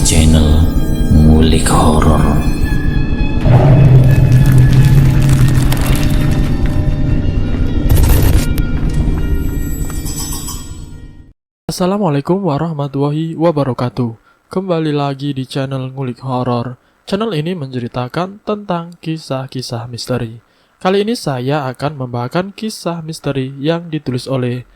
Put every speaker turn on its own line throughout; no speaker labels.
channel Ngulik Horor.
Assalamualaikum warahmatullahi wabarakatuh. Kembali lagi di channel Ngulik Horor. Channel ini menceritakan tentang kisah-kisah misteri. Kali ini saya akan membawakan kisah misteri yang ditulis oleh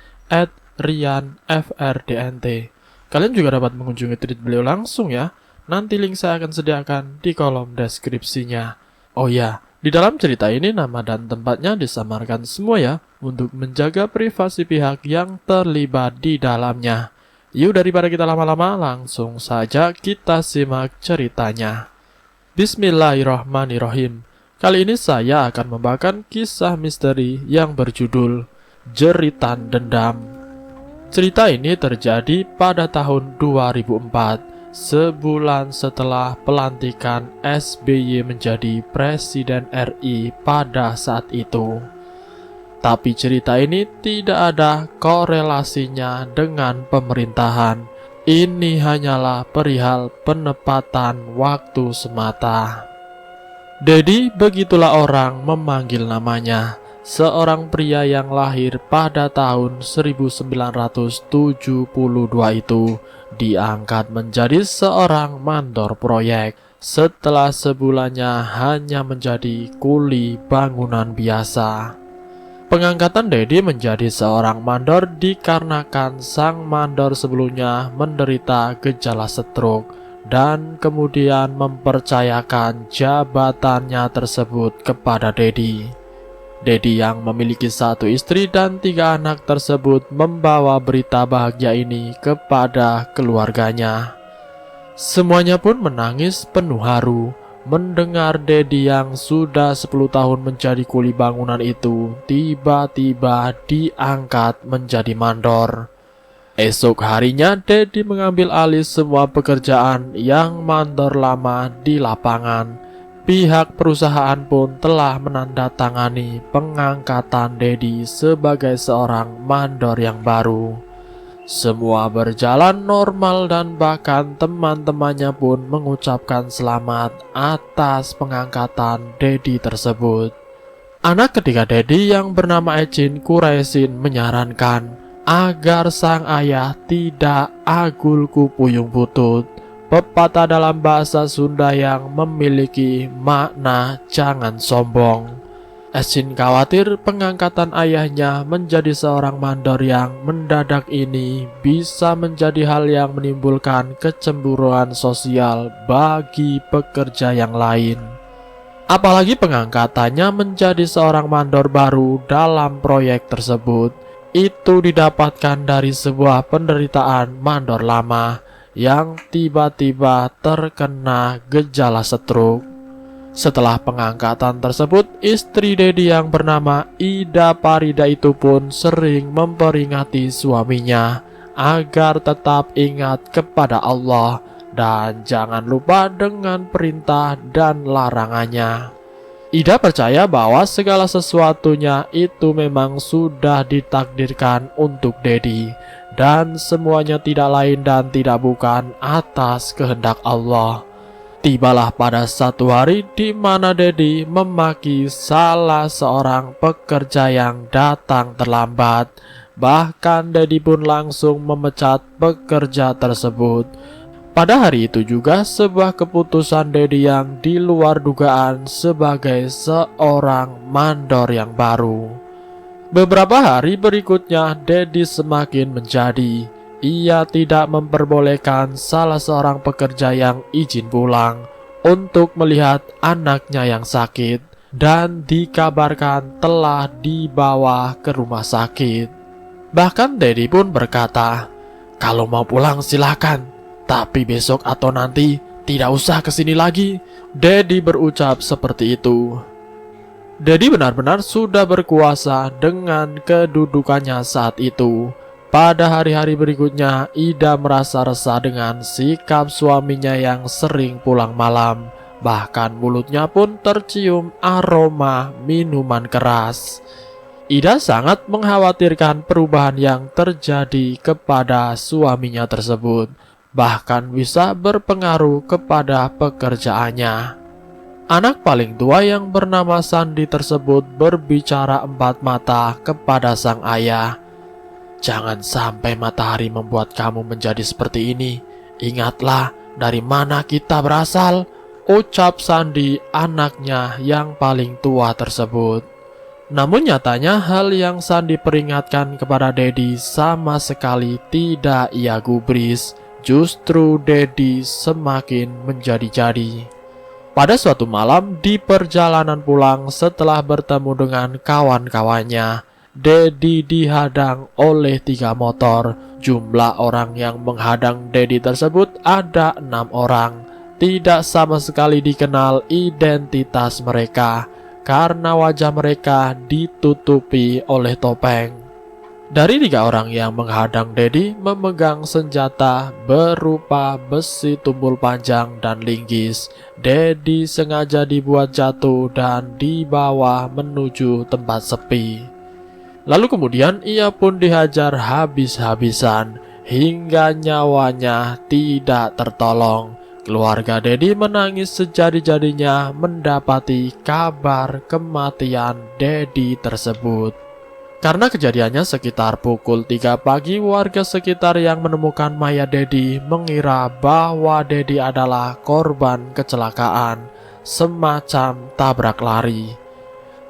@rianfrdnt. Kalian juga dapat mengunjungi tweet beliau langsung ya. Nanti link saya akan sediakan di kolom deskripsinya. Oh ya, di dalam cerita ini nama dan tempatnya disamarkan semua ya, untuk menjaga privasi pihak yang terlibat di dalamnya. Yuk daripada kita lama-lama, langsung saja kita simak ceritanya. Bismillahirrahmanirrahim. Kali ini saya akan membawakan kisah misteri yang berjudul Jeritan Dendam. Cerita ini terjadi pada tahun 2004, sebulan setelah pelantikan SBY menjadi Presiden RI pada saat itu. Tapi cerita ini tidak ada korelasinya dengan pemerintahan. Ini hanyalah perihal penepatan waktu semata. Dedi, begitulah orang memanggil namanya. Seorang pria yang lahir pada tahun 1972 itu diangkat menjadi seorang mandor proyek setelah sebulannya hanya menjadi kuli bangunan biasa. Pengangkatan Dedi menjadi seorang mandor dikarenakan sang mandor sebelumnya menderita gejala stroke dan kemudian mempercayakan jabatannya tersebut kepada Dedi. Dedi yang memiliki 1 istri dan 3 anak tersebut membawa berita bahagia ini kepada keluarganya. Semuanya pun menangis penuh haru mendengar Dedi yang sudah 10 tahun menjadi kuli bangunan itu tiba-tiba diangkat menjadi mandor. Esok harinya Dedi mengambil alih semua pekerjaan yang mandor lama di lapangan. Pihak perusahaan pun telah menandatangani pengangkatan Dedi sebagai seorang mandor yang baru. Semua berjalan normal dan bahkan teman-temannya pun mengucapkan selamat atas pengangkatan Dedi tersebut. Anak ketiga Dedi yang bernama Ecin Kuraisin menyarankan agar sang ayah tidak agul ku puyung butut. Pepatah dalam bahasa Sunda yang memiliki makna jangan sombong. Ecin khawatir pengangkatan ayahnya menjadi seorang mandor yang mendadak ini bisa menjadi hal yang menimbulkan kecemburuan sosial bagi pekerja yang lain. Apalagi pengangkatannya menjadi seorang mandor baru dalam proyek tersebut itu didapatkan dari sebuah penderitaan mandor lama yang tiba-tiba terkena gejala stroke. Setelah pengangkatan tersebut, istri Dedi yang bernama Ida Parida itu pun sering memperingati suaminya agar tetap ingat kepada Allah dan jangan lupa dengan perintah dan larangannya. Ida percaya bahwa segala sesuatunya itu memang sudah ditakdirkan untuk Dedi dan semuanya tidak lain dan tidak bukan atas kehendak Allah. Tibalah pada satu hari di mana Dedi memaki salah seorang pekerja yang datang terlambat. Bahkan Dedi pun langsung memecat pekerja tersebut. Pada hari itu juga sebuah keputusan Dedi yang di luar dugaan sebagai seorang mandor yang baru. Beberapa hari berikutnya Dedi semakin menjadi. Ia tidak memperbolehkan salah seorang pekerja yang izin pulang untuk melihat anaknya yang sakit dan dikabarkan telah dibawa ke rumah sakit. Bahkan Dedi pun berkata, "Kalau mau pulang silakan, tapi besok atau nanti tidak usah kesini lagi." Dedi berucap seperti itu. Dedi benar-benar sudah berkuasa dengan kedudukannya saat itu. Pada hari-hari berikutnya, Ida merasa resah dengan sikap suaminya yang sering pulang malam. Bahkan mulutnya pun tercium aroma minuman keras. Ida sangat mengkhawatirkan perubahan yang terjadi kepada suaminya tersebut. bahkan bisa berpengaruh kepada pekerjaannya. Anak paling tua yang bernama Sandi tersebut berbicara empat mata kepada sang ayah. "Jangan sampai matahari membuat kamu menjadi seperti ini. Ingatlah dari mana kita berasal," ucap Sandi, anaknya yang paling tua tersebut. Namun nyatanya hal yang Sandi peringatkan kepada Dedi sama sekali tidak ia gubris. Justru Dedi semakin menjadi-jadi. Pada suatu malam di perjalanan pulang setelah bertemu dengan kawan-kawannya, Dedi dihadang oleh 3 motor. Jumlah orang yang menghadang Dedi tersebut ada 6 orang. Tidak sama sekali dikenal identitas mereka karena wajah mereka ditutupi oleh topeng. Dari 3 orang yang menghadang Dedi memegang senjata berupa besi tumpul panjang dan linggis. Dedi sengaja dibuat jatuh dan dibawa menuju tempat sepi. Lalu kemudian ia pun dihajar habis-habisan hingga nyawanya tidak tertolong. Keluarga Dedi menangis sejadi-jadinya mendapati kabar kematian Dedi tersebut. Karena kejadiannya sekitar pukul 3 pagi, warga sekitar yang menemukan mayat Dedi mengira bahwa Dedi adalah korban kecelakaan, semacam tabrak lari.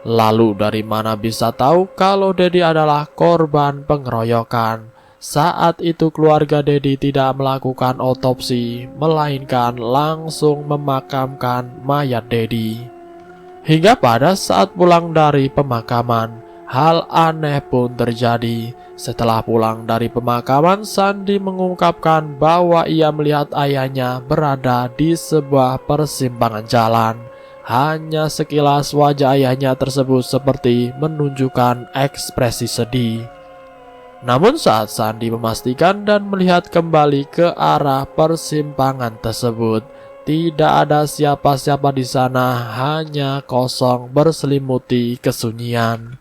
Lalu dari mana bisa tahu kalau Dedi adalah korban pengeroyokan? Saat itu keluarga Dedi tidak melakukan otopsi, melainkan langsung memakamkan mayat Dedi. Hingga pada saat pulang dari pemakaman, hal aneh pun terjadi. Setelah pulang dari pemakaman, Sandi mengungkapkan bahwa ia melihat ayahnya berada di sebuah persimpangan jalan. Hanya sekilas wajah ayahnya tersebut seperti menunjukkan ekspresi sedih. Namun saat Sandi memastikan dan melihat kembali ke arah persimpangan tersebut, tidak ada siapa-siapa di sana, hanya kosong berselimuti kesunyian.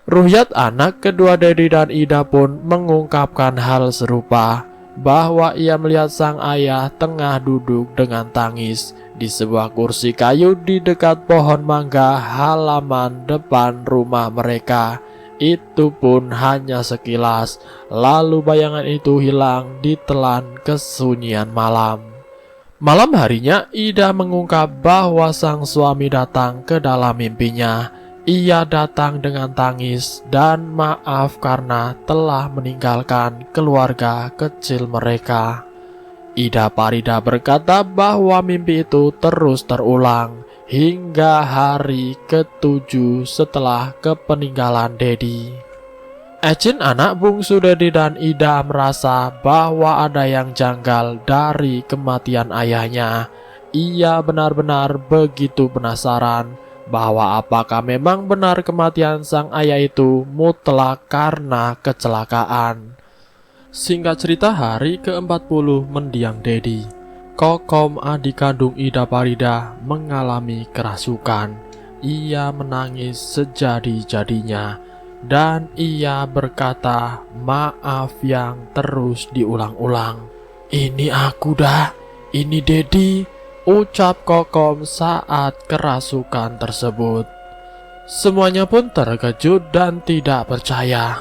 Ruhyat anak kedua Dedi dan Ida pun mengungkapkan hal serupa, bahwa ia melihat sang ayah tengah duduk dengan tangis di sebuah kursi kayu di dekat pohon mangga halaman depan rumah mereka. Itu pun hanya sekilas, lalu bayangan itu hilang ditelan kesunyian malam. Malam harinya Ida mengungkap bahwa sang suami datang ke dalam mimpinya. Ia datang dengan tangis dan maaf karena telah meninggalkan keluarga kecil mereka. Ida Parida berkata bahwa mimpi itu terus terulang hingga hari ke-7 setelah kepeninggalan Dedi. Ecin, anak bungsu Dedi dan Ida, merasa bahwa ada yang janggal dari kematian ayahnya. Ia benar-benar begitu penasaran bahwa apakah memang benar kematian sang ayah itu mutlak karena kecelakaan. Singkat cerita, hari ke-40 mendiang Dedi, Kokom, adik kandung Ida Parida, mengalami kerasukan. Ia menangis sejadi-jadinya dan ia berkata maaf yang terus diulang-ulang. "Ini aku dah, ini Dedi," ucap Kokom saat kerasukan tersebut. Semuanya pun terkejut dan tidak percaya.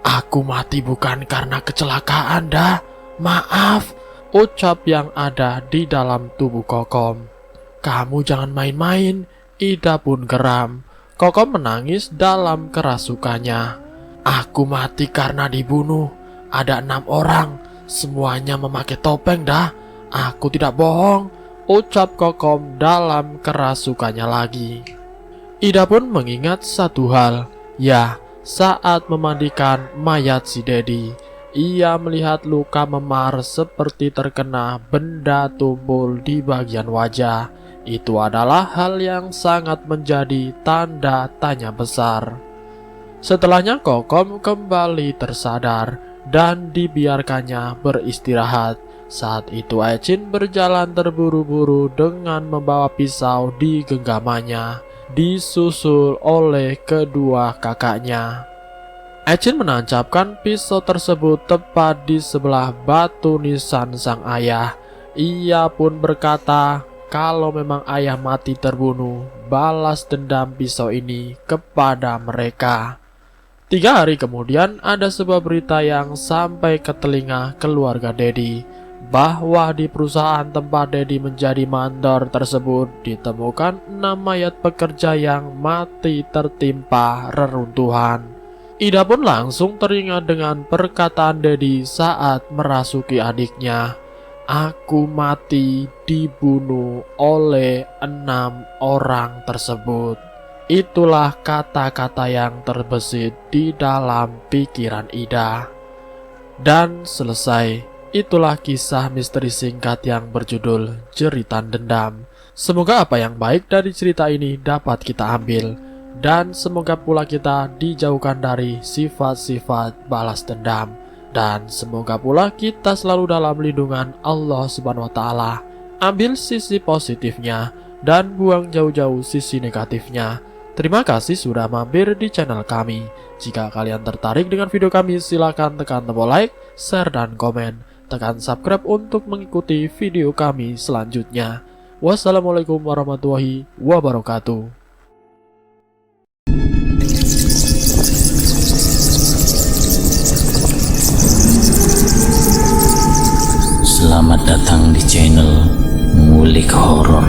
"Aku mati bukan karena kecelakaan dah, maaf," ucap yang ada di dalam tubuh Kokom. "Kamu jangan main-main," Ida pun geram. Kokom menangis dalam kerasukannya. "Aku mati karena dibunuh. Ada 6 orang, semuanya memakai topeng dah. Aku tidak bohong," ucap Kokom dalam kerasukannya lagi. Ida pun mengingat satu hal. Ya, saat memandikan mayat si Dedi, ia melihat luka memar seperti terkena benda tumpul di bagian wajah. Itu adalah hal yang sangat menjadi tanda tanya besar. Setelahnya Kokom kembali tersadar dan dibiarkannya beristirahat. Saat itu Ecin berjalan terburu-buru dengan membawa pisau di genggamannya, disusul oleh kedua kakaknya. Ecin menancapkan pisau tersebut tepat di sebelah batu nisan sang ayah. Ia pun berkata, kalau memang ayah mati terbunuh, balas dendam pisau ini kepada mereka. 3 hari kemudian ada sebuah berita yang sampai ke telinga keluarga Dedi, bahwa di perusahaan tempat Dedi menjadi mandor tersebut ditemukan 6 mayat pekerja yang mati tertimpa reruntuhan. Ida pun langsung teringat dengan perkataan Dedi saat merasuki adiknya. Aku mati dibunuh oleh 6 orang tersebut. Itulah kata-kata yang terbesit di dalam pikiran Ida. Dan selesai. Itulah kisah misteri singkat yang berjudul Jeritan Dendam. Semoga apa yang baik dari cerita ini dapat kita ambil, dan semoga pula kita dijauhkan dari sifat-sifat balas dendam, dan semoga pula kita selalu dalam lindungan Allah Subhanahu wa Ta'ala. Ambil sisi positifnya dan buang jauh-jauh sisi negatifnya. Terima kasih sudah mampir di channel kami. Jika kalian tertarik dengan video kami, silakan tekan tombol like, share, dan komen. Tekan subscribe untuk mengikuti video kami selanjutnya. Wassalamualaikum warahmatullahi wabarakatuh.
Selamat datang di channel Ngulik Horor.